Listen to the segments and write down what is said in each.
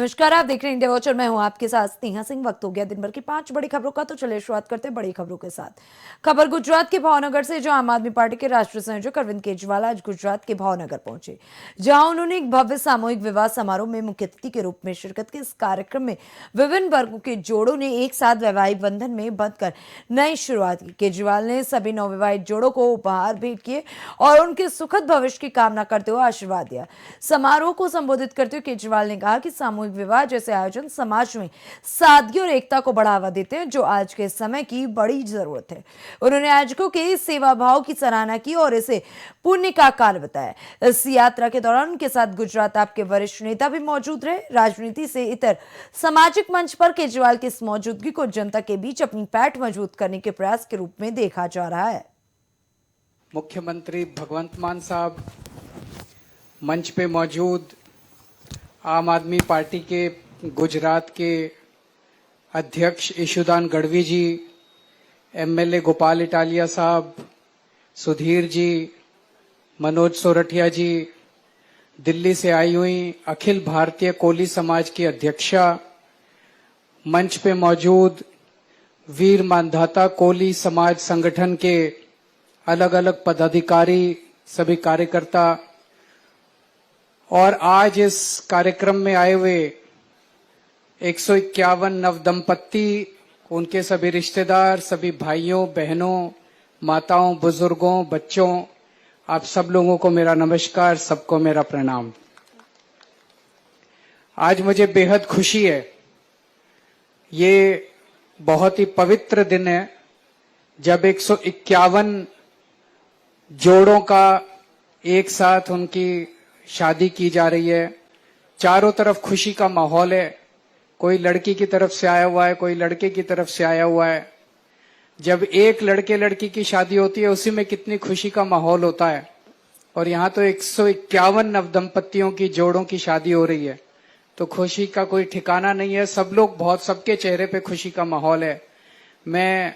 नमस्कार, आप देख रहे हैं इंडिया वॉचर। मैं हूं आपके साथ स्नेहा सिंह। वक्त हो गया दिन भर की 5 बड़ी खबरों का, तो चलिए शुरुआत करते हैं बड़ी खबरों के साथ। खबर गुजरात के भावनगर से, जो आम आदमी पार्टी के राष्ट्रीय संयोजक अरविंद केजरीवाल आज गुजरात के भावनगर पहुंचे, जहां उन्होंने एक भव्य सामूहिक विवाह समारोह में मुख्य अतिथि के रूप में शिरकत की। इस कार्यक्रम में विभिन्न वर्गों के जोड़ों ने एक साथ वैवाहिक बंधन में बंधकर नई शुरुआत की। केजरीवाल ने सभी नवविवाहित जोड़ों को उपहार भेंट किए और उनके सुखद भविष्य की कामना करते हुए आशीर्वाद दिया। समारोह को संबोधित करते हुए केजरीवाल ने कहा कि सामूहिक विवाह जैसे आयोजन समाज में सादगी और एकता को बढ़ावा देते हैं, जो आज के समय की बड़ी जरूरत है। उन्होंने आयोजकों के सेवा भाव की सराहना की और इसे पुण्य का कार्य बताया। इस यात्रा के दौरान उनके साथ गुजरात आपके वरिष्ठ नेता भी मौजूद रहे। राजनीति से इतर सामाजिक मंच पर केजरीवाल की इस मौजूदगी को जनता के बीच अपनी पैठ मजबूत करने के प्रयास के रूप में देखा जा रहा है। मुख्यमंत्री भगवंत मान साहब, मंच पे मौजूद आम आदमी पार्टी के गुजरात के अध्यक्ष ईशुदान गढ़वी जी, एमएलए गोपाल इटालिया साहब, सुधीर जी, मनोज सोरठिया जी, दिल्ली से आई हुई अखिल भारतीय कोली समाज की अध्यक्षा, मंच पे मौजूद वीर मानधाता कोली समाज संगठन के अलग अलग पदाधिकारी, सभी कार्यकर्ता और आज इस कार्यक्रम में आए हुए 151 नवदंपति, उनके सभी रिश्तेदार, सभी भाइयों बहनों, माताओं, बुजुर्गों, बच्चों, आप सब लोगों को मेरा नमस्कार, सबको मेरा प्रणाम। आज मुझे बेहद खुशी है। ये बहुत ही पवित्र दिन है जब 151 जोड़ों का एक साथ उनकी शादी की जा रही है। चारों तरफ खुशी का माहौल है। कोई लड़की की तरफ से आया हुआ है, कोई लड़के की तरफ से आया हुआ है। जब एक लड़के लड़की की शादी होती है, उसी में कितनी खुशी का माहौल होता है। और यहाँ तो 151 नवदंपतियों की जोड़ों की शादी हो रही है, तो खुशी का कोई ठिकाना नहीं है। सब लोग सबके चेहरे पे खुशी का माहौल है। मैं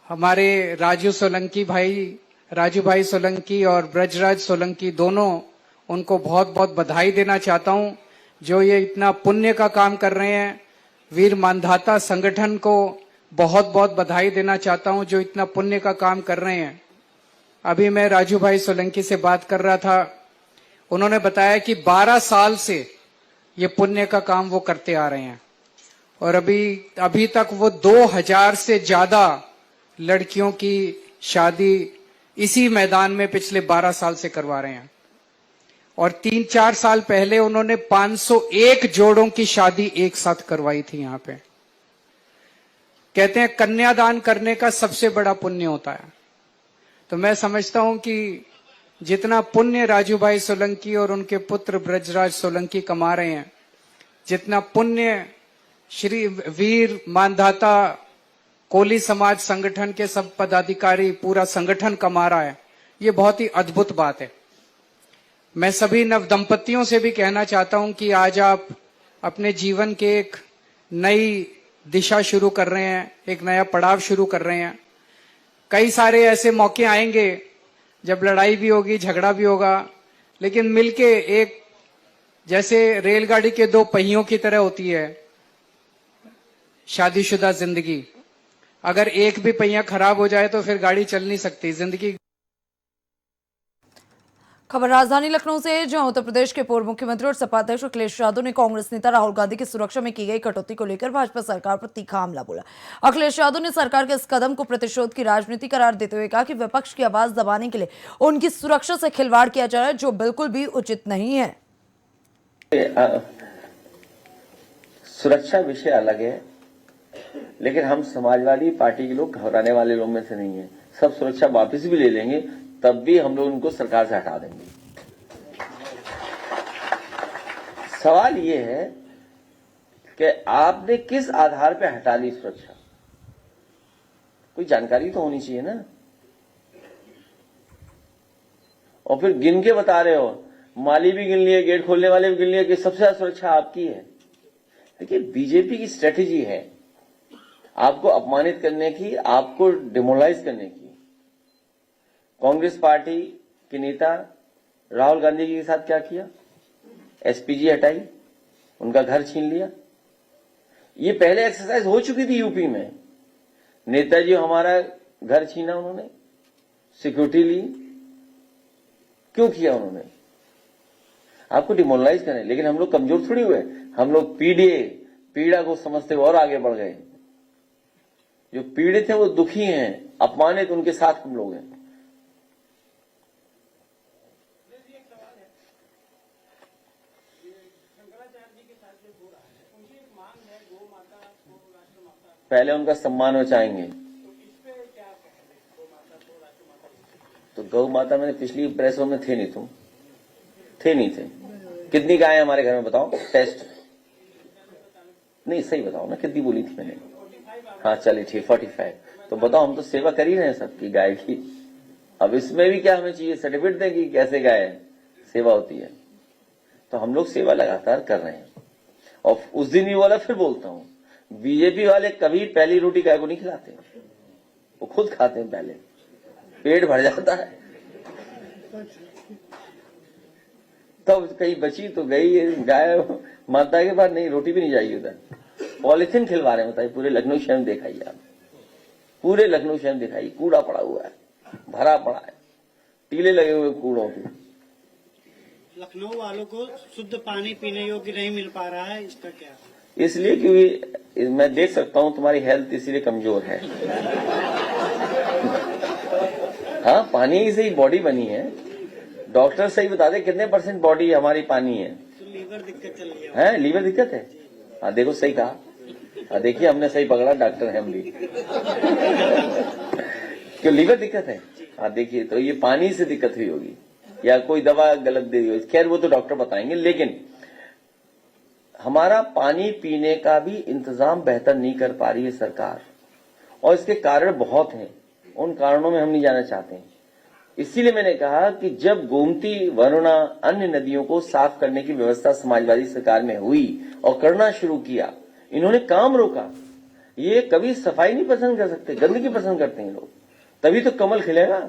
हमारे राजू भाई सोलंकी और ब्रजराज सोलंकी दोनों, उनको बहुत बहुत बधाई देना चाहता हूं, जो ये इतना पुण्य का काम कर रहे हैं। वीर मानधाता संगठन को बहुत बहुत बधाई देना चाहता हूं, जो इतना पुण्य का काम कर रहे हैं। अभी मैं राजू भाई सोलंकी से बात कर रहा था, उन्होंने बताया कि 12 साल से ये पुण्य का काम वो करते आ रहे हैं और अभी तक वो 2000 से ज्यादा लड़कियों की शादी इसी मैदान में पिछले 12 साल से करवा रहे हैं। और 3-4 साल पहले उन्होंने 501 जोड़ों की शादी एक साथ करवाई थी। यहाँ पे कहते हैं कन्यादान करने का सबसे बड़ा पुण्य होता है। तो मैं समझता हूं कि जितना पुण्य राजू भाई सोलंकी और उनके पुत्र ब्रजराज सोलंकी कमा रहे हैं, जितना पुण्य श्री वीर मानधाता कोली समाज संगठन के सब पदाधिकारी, पूरा संगठन कमा रहा है, ये बहुत ही अद्भुत बात है। मैं सभी नवदंपतियों से भी कहना चाहता हूं कि आज आप अपने जीवन के एक नई दिशा शुरू कर रहे हैं, एक नया पड़ाव शुरू कर रहे हैं। कई सारे ऐसे मौके आएंगे जब लड़ाई भी होगी, झगड़ा भी होगा, लेकिन मिलके एक, जैसे रेलगाड़ी के 2 पहियों की तरह होती है शादीशुदा जिंदगी। अगर एक भी पहिया खराब हो जाए तो फिर गाड़ी चल नहीं सकती जिंदगी। खबर राजधानी लखनऊ से, जहां उत्तर प्रदेश के पूर्व मुख्यमंत्री और सपा अध्यक्ष अखिलेश यादव ने कांग्रेस नेता राहुल गांधी की सुरक्षा में की गई कटौती को लेकर भाजपा सरकार पर तीखा हमला बोला। अखिलेश यादव ने सरकार के इस कदम को प्रतिशोध की राजनीति करार देते हुए कहा कि विपक्ष की आवाज दबाने के लिए उनकी सुरक्षा से खिलवाड़ किया जा रहा है, जो बिल्कुल भी उचित नहीं है। सुरक्षा विषय अलग है, लेकिन हम समाजवादी पार्टी के लोग घबराने वाले लोग में से नहीं है। सब सुरक्षा वापस भी ले लेंगे, तब भी हम लोग उनको सरकार से हटा देंगे। सवाल ये है कि आपने किस आधार पे हटा ली सुरक्षा, कोई जानकारी तो होनी चाहिए ना। और फिर गिन के बता रहे हो, माली भी गिन लिए, गेट खोलने वाले भी गिन लिए कि सबसे ज्यादा सुरक्षा आपकी है। देखिए, बीजेपी की स्ट्रेटेजी है आपको अपमानित करने की, आपको डिमोरलाइज करने की। कांग्रेस पार्टी के नेता राहुल गांधी जी के साथ क्या किया? एसपीजी हटाई, उनका घर छीन लिया। ये पहले एक्सरसाइज हो चुकी थी यूपी में। नेताजी हमारा घर छीना उन्होंने, सिक्योरिटी ली, क्यों किया उन्होंने? आपको डिमोरलाइज करें, लेकिन हम लोग कमजोर थोड़ी हुए। हम लोग पीड़ा को समझते हुए और आगे बढ़ गए। जो पीड़ित हैं वो दुखी हैं, अपमानित, उनके साथ हम लोग हैं। पहले उनका सम्मान हो चाहेंगे तो गौ माता, मैंने पिछली प्रेसों में थे नहीं, तुम थे नहीं थे। कितनी गायें हमारे घर में बताओ? टेस्ट नहीं, सही बताओ ना, कितनी बोली थी मैंने? हाँ चलिए ठीक, 45। तो बताओ, हम तो सेवा कर ही रहे हैं सबकी गाय की। अब इसमें भी क्या हमें चाहिए? सर्टिफिकेट दें कि कैसे गाय सेवा होती है? तो हम लोग सेवा लगातार कर रहे हैं। और उस दिन ही बोला, फिर बोलता हूं, बीजेपी वाले कभी पहली रोटी गाय को नहीं खिलाते, वो खुद खाते हैं पहले, पेट भर जाता है। तब कहीं बची तो गई गाय माता के पास, नहीं रोटी भी नहीं जाएगी उधर। पॉलिथीन खिलवा रहे हैं, बताइए। पूरे लखनऊ शहर में दिखाइए आप, पूरे लखनऊ शहर में दिखाइए, कूड़ा पड़ा हुआ है, भरा पड़ा है, टीले लगे हुए कूड़ों के। लखनऊ वालों को शुद्ध पानी पीने योग्य नहीं मिल पा रहा है, इसका क्या? इसलिए क्योंकि मैं देख सकता हूं तुम्हारी हेल्थ इसलिए कमजोर है। हाँ, पानी से ही बॉडी बनी है। डॉक्टर सही बता दे कितने % बॉडी हमारी पानी है। तो लीवर दिक्कत चल रही है। लीवर दिक्कत है? हाँ देखो, सही कहा। हाँ देखिए, हमने सही पकड़ा, डॉक्टर है हम भी। क्यों लीवर दिक्कत है? हाँ देखिए, तो ये पानी से दिक्कत हुई होगी या कोई दवा गलत दे दी होगी। खैर वो तो डॉक्टर बताएंगे, लेकिन हमारा पानी पीने का भी इंतजाम बेहतर नहीं कर पा रही है सरकार, और इसके कारण बहुत हैं। उन कारणों में हम नहीं जाना चाहते हैं। इसीलिए मैंने कहा कि जब गोमती, वरुणा, अन्य नदियों को साफ करने की व्यवस्था समाजवादी सरकार में हुई और करना शुरू किया, इन्होंने काम रोका। ये कभी सफाई नहीं पसंद कर सकते, गंदगी पसंद करते हैं लोग, तभी तो कमल खिलेगा।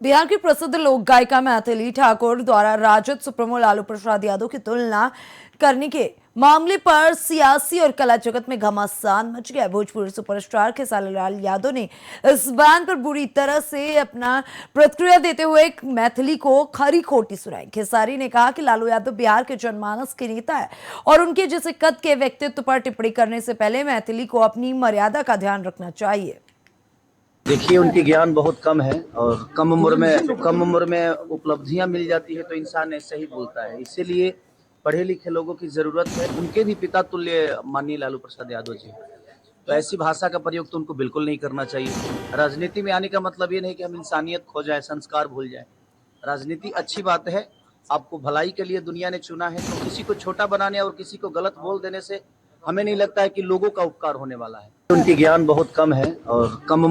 बिहार की प्रसिद्ध लोक गायिका मैथिली ठाकुर द्वारा राजद सुप्रीमो लालू प्रसाद यादव की तुलना करने के मामले पर सियासी और कला जगत में घमासान मच गया। भोजपुरी सुपरस्टार खेसारी लाल यादव ने इस बयान पर बुरी तरह से अपना प्रतिक्रिया देते हुए मैथिली को खरी खोटी सुनाई। खेसारी ने कहा कि लालू यादव बिहार के जनमानस के नेता है और उनके जैसे कद के व्यक्तित्व पर टिप्पणी करने से पहले मैथिली को अपनी मर्यादा का ध्यान रखना चाहिए। देखिए, उनकी ज्ञान बहुत कम है और कम उम्र में उपलब्धियां मिल जाती है तो इंसान ऐसे ही बोलता है। इसीलिए पढ़े लिखे लोगों की जरूरत है। उनके भी पिता तुल्य माननीय लालू प्रसाद यादव जी, तो ऐसी भाषा का प्रयोग तो उनको बिल्कुल नहीं करना चाहिए। राजनीति में आने का मतलब ये नहीं कि हम इंसानियत खो जाए, संस्कार भूल जाए। राजनीति अच्छी बात है, आपको भलाई के लिए दुनिया ने चुना है, तो किसी को छोटा बनाने और किसी को गलत बोल देने से हमें नहीं लगता है कि लोगों का उपकार होने वाला है। उनकी ज्ञान बहुत कम है और कम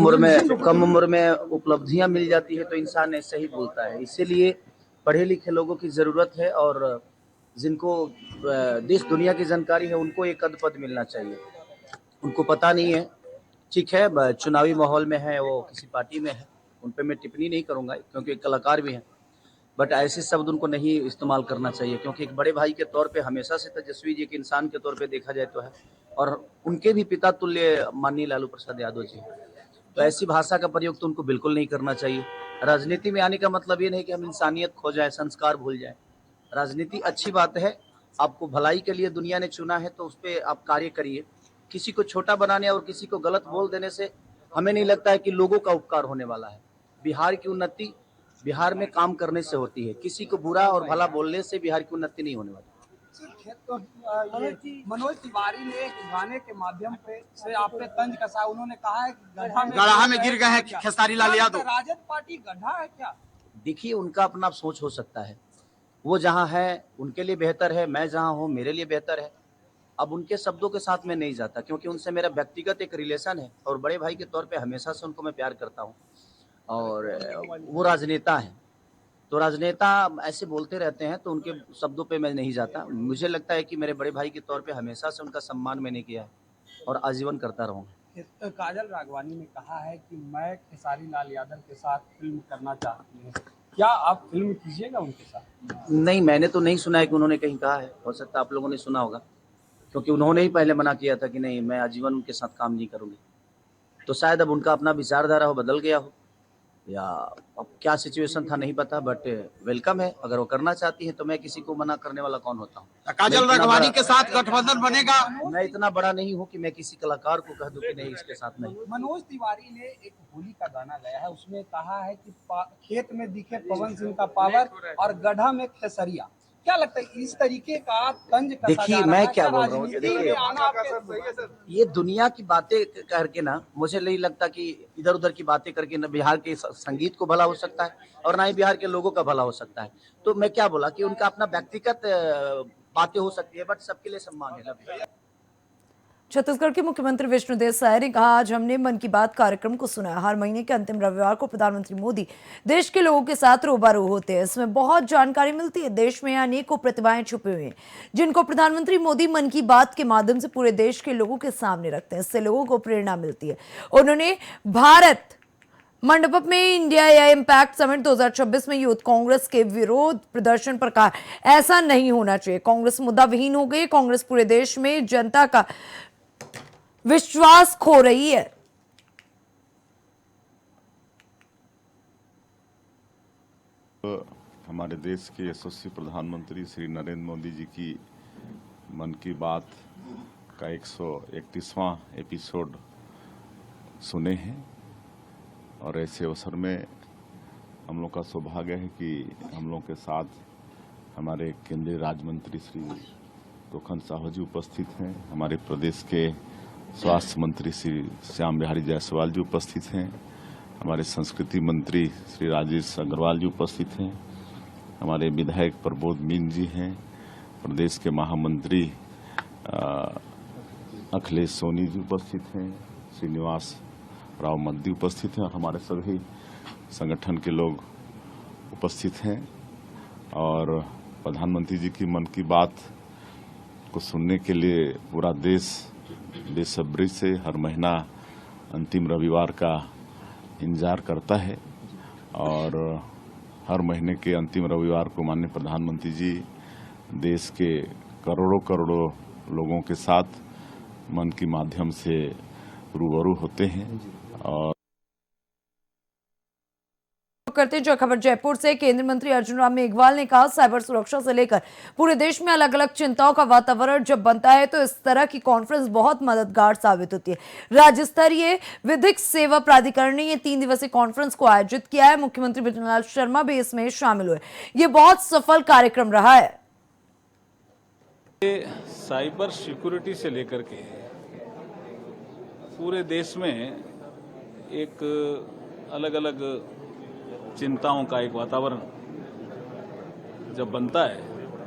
उम्र में उपलब्धियां मिल जाती है तो इंसान ऐसे ही बोलता है। इसीलिए पढ़े लिखे लोगों की जरूरत है और जिनको देश दुनिया की जानकारी है उनको एक पद पद मिलना चाहिए। उनको पता नहीं है, ठीक है, चुनावी माहौल में है, वो किसी पार्टी में है, उन पर मैं टिप्पणी नहीं करूंगा क्योंकि कलाकार भी हैं, बट ऐसे शब्द उनको नहीं इस्तेमाल करना चाहिए क्योंकि एक बड़े भाई के तौर पे हमेशा से तेजस्वी जी एक इंसान के तौर पे देखा जाए तो है, और उनके भी पिता तुल्य माननीय लालू प्रसाद यादव जी, तो ऐसी भाषा का प्रयोग तो उनको बिल्कुल नहीं करना चाहिए। राजनीति में आने का मतलब ये नहीं कि हम इंसानियत खो जाए, संस्कार भूल जाए। राजनीति अच्छी बात है, आपको भलाई के लिए दुनिया ने चुना है तो उस पर आप कार्य करिए। किसी को छोटा बनाने और किसी को गलत बोल देने से हमें नहीं लगता है कि लोगों का उपकार होने वाला है। बिहार की उन्नति बिहार में काम करने से होती है, किसी को बुरा और भला बोलने से बिहार की उन्नति नहीं होने वाली। तो ये मनोज तिवारी ने एक गाने के माध्यम से आप पे तंज कसा। उन्होंने कहा है गड्ढा में गिर गए हैं खेसारी लाल यादव। राजद पार्टी गड्ढा है क्या? देखिए, उनका अपना सोच हो सकता है, वो जहाँ है उनके लिए बेहतर है, मैं जहाँ हूँ मेरे लिए बेहतर है। अब उनके शब्दों के साथ मैं नहीं जाता क्योंकि उनसे मेरा व्यक्तिगत एक रिलेशन है और बड़े भाई के तौर पे हमेशा से उनको मैं प्यार करता हूँ और वो राजनेता हैं, तो राजनेता ऐसे बोलते रहते हैं तो उनके शब्दों पे मैं नहीं जाता। मुझे लगता है कि मेरे बड़े भाई के तौर पे हमेशा से उनका सम्मान मैंने किया है और आजीवन करता रहूँगा। काजल राघवानी ने कहा है कि मैं खेसारी लाल यादव के साथ फिल्म करना चाहती हूँ। क्या आप फिल्म कीजिएगा उनके साथ? नहीं, मैंने तो नहीं सुना है कि उन्होंने कहीं कहा है। हो सकता है आप लोगों ने सुना होगा, क्योंकि उन्होंने ही पहले मना किया था कि नहीं, मैं आजीवन उनके साथ काम नहीं करूंगी। तो शायद अब उनका अपना विचारधारा हो बदल गया हो, या अब क्या सिचुएशन था नहीं पता, बट वेलकम है। अगर वो करना चाहती है तो मैं किसी को मना करने वाला कौन होता हूँ। काजल राघवानी के साथ गठबंधन बनेगा? मैं इतना बड़ा नहीं हूँ कि मैं किसी कलाकार को कह दूं कि नहीं, इसके साथ नहीं। मनोज तिवारी ने एक होली का गाना गाया है, उसमें कहा है कि खेत में दिखे पवन सिंह का पावर और गड्ढा में खेसरिया। क्या लगता है इस तरीके का तंज कसा देखिए, जा रहा मैं है? क्या बोल रहा हूँ, राजनीति देखिए, में आना आपके- ये दुनिया की बातें करके ना, मुझे नहीं लगता कि इधर उधर की बातें करके ना बिहार के संगीत को भला हो सकता है और ना ही बिहार के लोगों का भला हो सकता है। तो मैं क्या बोला कि उनका अपना व्यक्तिगत बातें हो सकती है, बट सबके लिए सम्मान है। छत्तीसगढ़ के मुख्यमंत्री विष्णुदेव साय ने कहा, आज हमने मन की बात कार्यक्रम को सुना। हर महीने के अंतिम रविवार को प्रधानमंत्री मोदी देश के लोगों के साथ रूबरू होते हैं। इसमें बहुत जानकारी मिलती है। देश में अनेकों प्रतिभाएं छुपी हुई हैं, जिनको प्रधानमंत्री मोदी मन की बात के माध्यम से पूरे देश के लोगों के सामने रखते हैं। इससे लोगों को प्रेरणा मिलती है। उन्होंने भारत मंडपम में इंडिया इम्पैक्ट समिट 2026 में यूथ कांग्रेस के विरोध प्रदर्शन पर कहा, ऐसा नहीं होना चाहिए। कांग्रेस मुद्दा विहीन हो गई। कांग्रेस पूरे देश में जनता का विश्वास खो रही है। हमारे देश के यशस्वी प्रधानमंत्री श्री नरेंद्र मोदी जी की मन की बात का 131वां एपिसोड सुने हैं, और ऐसे अवसर में हम लोग का सौभाग्य है कि हम लोग के साथ हमारे केंद्रीय राज्य मंत्री श्री तोखन साहू जी उपस्थित हैं। हमारे प्रदेश के स्वास्थ्य मंत्री श्री श्याम बिहारी जायसवाल जी उपस्थित हैं। हमारे संस्कृति मंत्री श्री राजेश अग्रवाल जी उपस्थित हैं। हमारे विधायक प्रबोध मीन जी हैं। प्रदेश के महामंत्री अखिलेश सोनी जी उपस्थित हैं। श्रीनिवास राव मद्दी उपस्थित हैं, और हमारे सभी संगठन के लोग उपस्थित हैं। और प्रधानमंत्री जी की मन की बात को सुनने के लिए पूरा देश बेसब्री से हर महीना अंतिम रविवार का इंतजार करता है, और हर महीने के अंतिम रविवार को माननीय प्रधानमंत्री जी देश के करोड़ों करोड़ों लोगों के साथ मन के माध्यम से रूबरू होते हैं। और करते हैं जो खबर जयपुर से। केंद्रीय मंत्री अर्जुन राम मेघवाल ने कहा, साइबर सुरक्षा से लेकर पूरे देश में अलग अलग चिंताओं का वातावरण जब बनता है तो इस तरह की कॉन्फ्रेंस बहुत मददगार साबित होती है। राज्य स्तरीय विधिक सेवा प्राधिकरण ने ये 3 दिवसीय कॉन्फ्रेंस को आयोजित किया है। मुख्यमंत्री भजनलाल शर्मा भी इसमें शामिल हुए। ये बहुत सफल कार्यक्रम रहा है। साइबर सिक्योरिटी से लेकर के पूरे देश में एक अलग अलग चिंताओं का एक वातावरण जब बनता है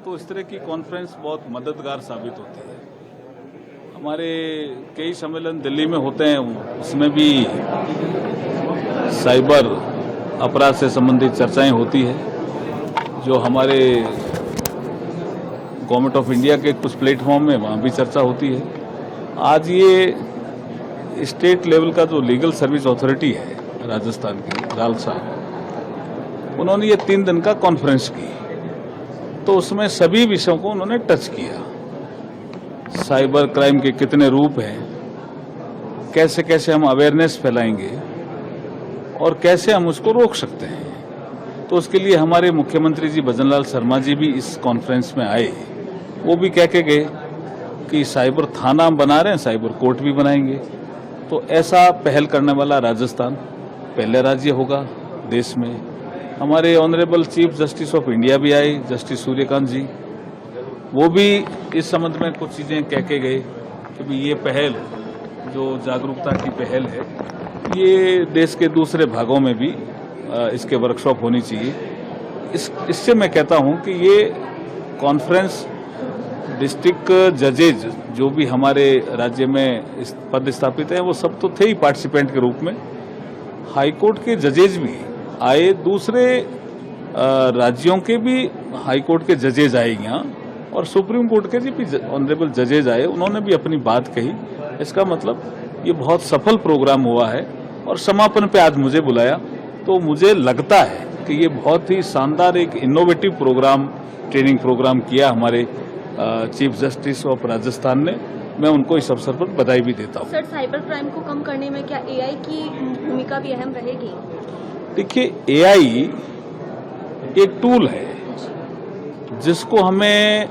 तो इस तरह की कॉन्फ्रेंस बहुत मददगार साबित होती है। हमारे कई सम्मेलन दिल्ली में होते हैं, उसमें भी साइबर अपराध से संबंधित चर्चाएं होती है, जो हमारे गवर्नमेंट ऑफ इंडिया के कुछ प्लेटफॉर्म में वहाँ भी चर्चा होती है। आज ये स्टेट लेवल का जो लीगल सर्विस अथॉरिटी है राजस्थान की, राल साहब, उन्होंने ये 3 दिन का कॉन्फ्रेंस की, तो उसमें सभी विषयों को उन्होंने टच किया। साइबर क्राइम के कितने रूप हैं, कैसे कैसे हम अवेयरनेस फैलाएंगे और कैसे हम उसको रोक सकते हैं। तो उसके लिए हमारे मुख्यमंत्री जी भजनलाल शर्मा जी भी इस कॉन्फ्रेंस में आए। वो भी कह के गए कि साइबर थाना हम बना रहे हैं, साइबर कोर्ट भी बनाएंगे। तो ऐसा पहल करने वाला राजस्थान पहले राज्य होगा देश में। हमारे honourable chief justice of India भी आए, जस्टिस सूर्यकांत जी, वो भी इस संबंध में कुछ चीज़ें कह के गए कि भी ये पहल जो जागरूकता की पहल है, ये देश के दूसरे भागों में भी इसके वर्कशॉप होनी चाहिए। इससे मैं कहता हूँ कि ये कॉन्फ्रेंस डिस्ट्रिक्ट जजेज जो भी हमारे राज्य में पद स्थापित हैं, वो सब तो थे ही पार्टिसिपेंट के रूप में। हाईकोर्ट के जजेज भी आए, दूसरे राज्यों के भी हाईकोर्ट के जजेज आए यहाँ, और सुप्रीम कोर्ट के भी ऑनरेबल जजेज आए, उन्होंने भी अपनी बात कही। इसका मतलब ये बहुत सफल प्रोग्राम हुआ है। और समापन पे आज मुझे बुलाया, तो मुझे लगता है कि ये बहुत ही शानदार एक इनोवेटिव प्रोग्राम, ट्रेनिंग प्रोग्राम किया हमारे चीफ जस्टिस ऑफ राजस्थान ने। मैं उनको इस अवसर पर बधाई भी देता हूँ। सर, साइबर क्राइम को कम करने में क्या एआई की भूमिका भी अहम रहेगी? देखिए, एआई एक टूल है जिसको हमें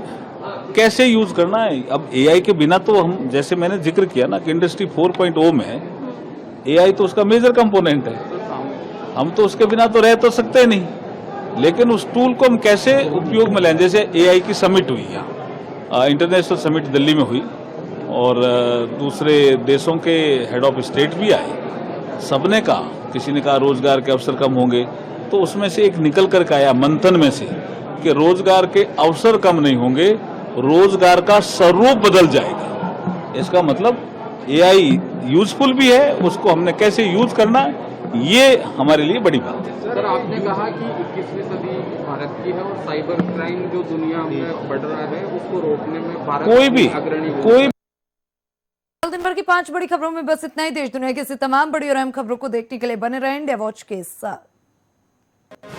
कैसे यूज करना है। अब एआई के बिना तो हम, जैसे मैंने जिक्र किया ना कि इंडस्ट्री 4.0 में एआई तो उसका मेजर कंपोनेंट है, हम तो उसके बिना तो रह तो सकते नहीं, लेकिन उस टूल को हम कैसे उपयोग में लाएं। जैसे एआई की समिट हुई यहाँ, इंटरनेशनल समिट दिल्ली में हुई और दूसरे देशों के हेड ऑफ स्टेट भी आए। सबने कहा, किसी ने कहा रोजगार के अवसर कम होंगे, तो उसमें से एक निकल कर आया मंथन में से कि रोजगार के अवसर कम नहीं होंगे, रोजगार का स्वरूप बदल जाएगा। इसका मतलब एआई यूजफुल भी है, उसको हमने कैसे यूज करना है, ये हमारे लिए बड़ी बात है। सर, आपने कहा कि 21वीं सदी भारत की है और साइबर क्राइम जो दुनिया में बढ़ रहा है उसको रोकने में भारत अग्रणी दिन भर की 5 बड़ी खबरों में बस इतना ही। देश दुनिया की ऐसी तमाम बड़ी और अहम खबरों को देखने के लिए बने रहें इंडिया वॉच के साथ।